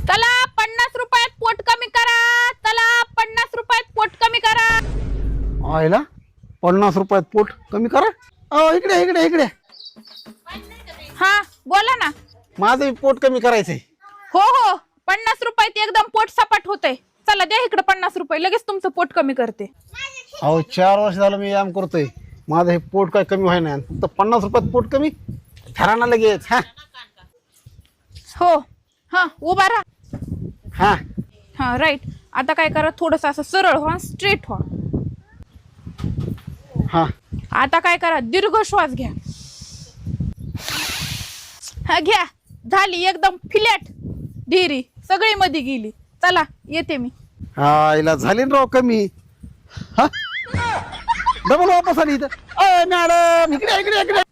चला 50 रुपयात पोट कमी करा. चला 50 रुपयात पोट कमी करा. आयला 50 रुपयात पोट कमी करा. इकडे इकडे इकडे. हा बोला ना. माझं पोट कमी करायचंय. हो हो 50 रुपयात एकदम पोट सपाट होतंय. चला द्या इकडे 50 रुपये, लगेच तुमचं पोट कमी करते. अहो 4 वर्ष झालं मी व्यायाम करतोय, माझं हे पोट काय कमी व्हाय नाही. फक्त 50 रुपयात पोट कमी ठरा ना लगेच. हो हा उभा राहा. हा हा राईट. आता काय करा, थोडस असं सरळ व्हा, स्ट्रेट व्हा. हा आता काय करा, दीर्घ श्वास घ्या. हा घ्या. झाली एकदम फ्लॅट ढिरी सगळी मध्ये गेली. चला येते मी. हिला झाली ना राव कमी. हा डबल वापस आली इथं. मॅडम इकडे इकडे इकडे.